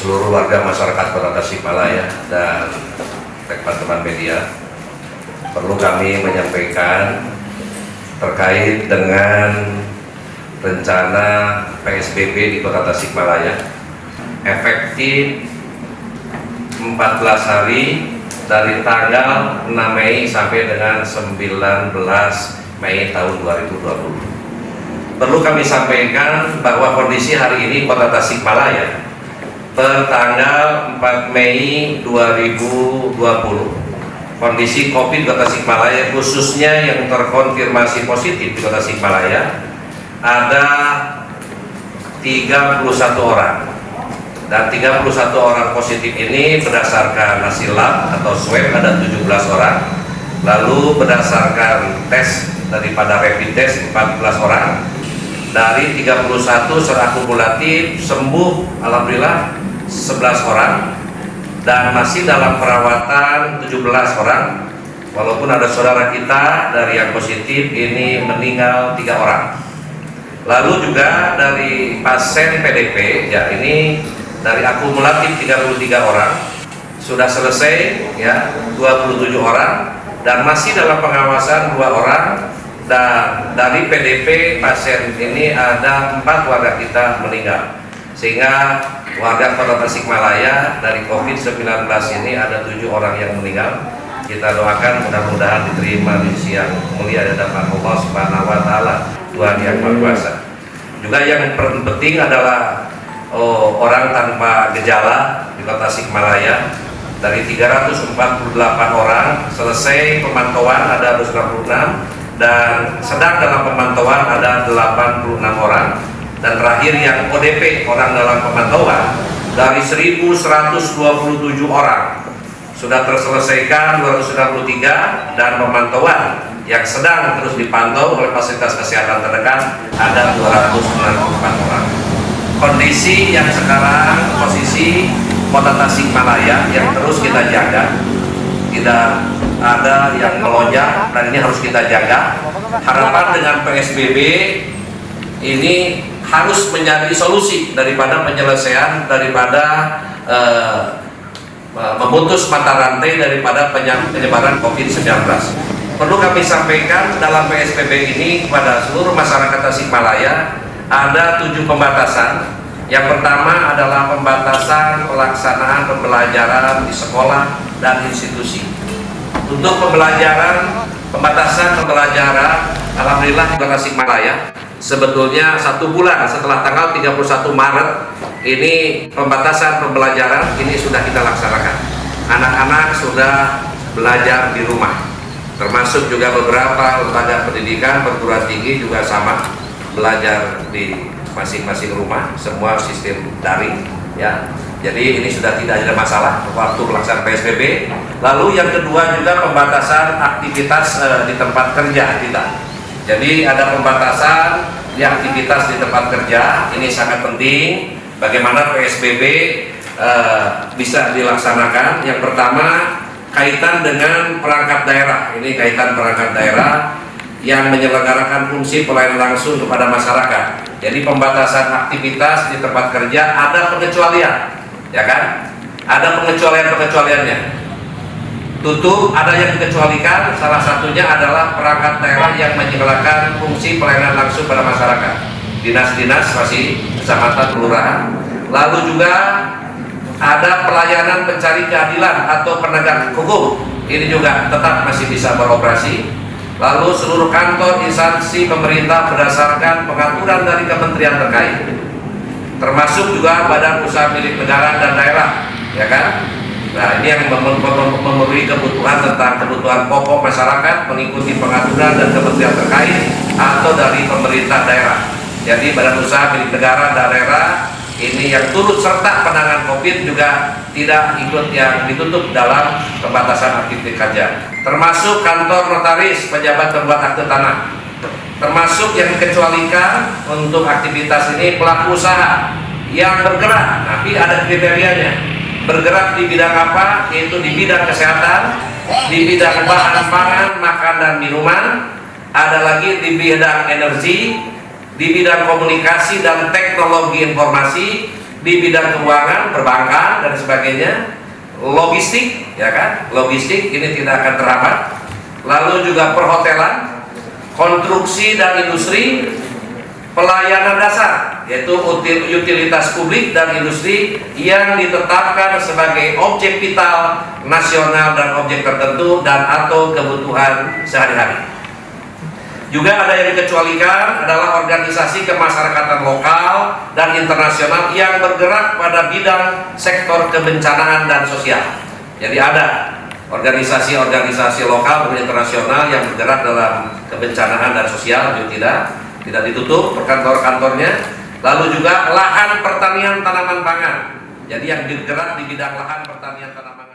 seluruh warga masyarakat Kota Tasikmalaya dan teman-teman media, perlu kami menyampaikan terkait dengan rencana PSBB di Kota Tasikmalaya efektif 14 hari dari tanggal 6 Mei sampai dengan 19 Mei tahun 2020. Perlu kami sampaikan bahwa kondisi hari ini Kota Tasikmalaya per tanggal 4 Mei 2020, kondisi COVID Kota Tasikmalaya khususnya yang terkonfirmasi positif di Kota Tasikmalaya ada 31 orang, dan 31 orang positif ini berdasarkan hasil lab atau swab ada 17 orang, lalu berdasarkan tes daripada rapid test 14 orang. Dari 31 secara akumulatif sembuh alhamdulillah 11 orang, dan masih dalam perawatan 17 orang, walaupun ada saudara kita dari yang positif ini meninggal 3 orang. Lalu juga dari pasien PDP ya, ini dari akumulatif 33 orang sudah selesai ya 27 orang, dan masih dalam pengawasan 2 orang. Dan dari PDP pasien ini ada 4 warga kita meninggal, sehingga warga Kota Tasikmalaya dari COVID-19 ini ada 7 orang yang meninggal. Kita doakan mudah-mudahan diterima di siang mulia di hadapan Allah Subhanahu wa Ta'ala, Tuhan yang Maha Kuasa. Juga yang penting adalah orang tanpa gejala di Kota Tasikmalaya dari 348 orang selesai pemantauan ada 266, dan sedang dalam pemantauan ada 86 orang, dan terakhir yang ODP orang dalam pemantauan dari 1127 orang sudah terselesaikan 263, dan pemantauan yang sedang terus dipantau oleh fasilitas kesehatan terdekat ada 264 orang. Kondisi yang sekarang posisi Kota Tasikmalaya yang terus kita jaga, tidak ada yang melonjak, dan ini harus kita jaga. Harapan dengan PSBB ini harus menjadi solusi daripada penyelesaian daripada memutus mata rantai daripada penyebaran COVID-19. Perlu kami sampaikan dalam PSBB ini kepada seluruh masyarakat Tasikmalaya ada 7 pembatasan. Yang pertama adalah pembatasan pelaksanaan pembelajaran di sekolah dan institusi. Untuk pembatasan pembelajaran, alhamdulillah di Kota Tasikmalaya sebetulnya 1 bulan setelah tanggal 31 Maret ini pembatasan pembelajaran ini sudah kita laksanakan. Anak-anak sudah belajar di rumah, termasuk juga beberapa lembaga pendidikan perguruan tinggi juga sama, belajar di masing-masing rumah, semua sistem daring ya. Jadi ini sudah tidak ada masalah waktu pelaksanaan PSBB. Lalu yang kedua juga pembatasan aktivitas di tempat kerja kita. Jadi ada pembatasan di aktivitas di tempat kerja, ini sangat penting bagaimana PSBB bisa dilaksanakan. Yang pertama kaitan dengan perangkat daerah. Ini kaitan perangkat daerah yang menyelenggarakan fungsi pelayanan langsung kepada masyarakat. Jadi pembatasan aktivitas di tempat kerja ada pengecualian, ya kan? Ada pengecualiannya. Tutup ada yang dikecualikan, salah satunya adalah perangkat daerah yang menyelenggarakan fungsi pelayanan langsung pada masyarakat. Dinas-dinas masih kecamatan, kelurahan. Lalu juga ada pelayanan pencari keadilan atau penegak hukum. Ini juga tetap masih bisa beroperasi. Lalu seluruh kantor instansi pemerintah berdasarkan pengaturan dari kementerian terkait, termasuk juga badan usaha milik negara dan daerah, ya kan? Nah, ini yang memenuhi kebutuhan tentang kebutuhan pokok masyarakat mengikuti pengaturan dan kementerian terkait atau dari pemerintah daerah. Jadi badan usaha milik negara dan daerah ini yang turut serta penanganan COVID juga tidak ikut yang ditutup dalam pembatasan aktivitas kerja, termasuk kantor notaris, pejabat pembuat akte tanah, termasuk yang dikecualikan untuk aktivitas ini pelaku usaha yang bergerak, tapi ada kriterianya, bergerak di bidang apa, yaitu di bidang kesehatan, di bidang bahan pangan, makan dan minuman, ada lagi di bidang energi, di bidang komunikasi dan teknologi informasi, di bidang keuangan, perbankan dan sebagainya, logistik, ya kan? Logistik ini tidak akan terhambat. Lalu juga perhotelan, konstruksi dan industri, pelayanan dasar, yaitu utilitas publik dan industri yang ditetapkan sebagai objek vital nasional dan objek tertentu dan atau kebutuhan sehari-hari. Juga ada yang dikecualikan adalah organisasi kemasyarakatan lokal dan internasional yang bergerak pada bidang sektor kebencanaan dan sosial. Jadi ada organisasi-organisasi lokal dan internasional yang bergerak dalam kebencanaan dan sosial, itu tidak ditutup kantor-kantornya. Lalu juga lahan pertanian tanaman pangan. Jadi yang bergerak di bidang lahan pertanian tanaman pangan.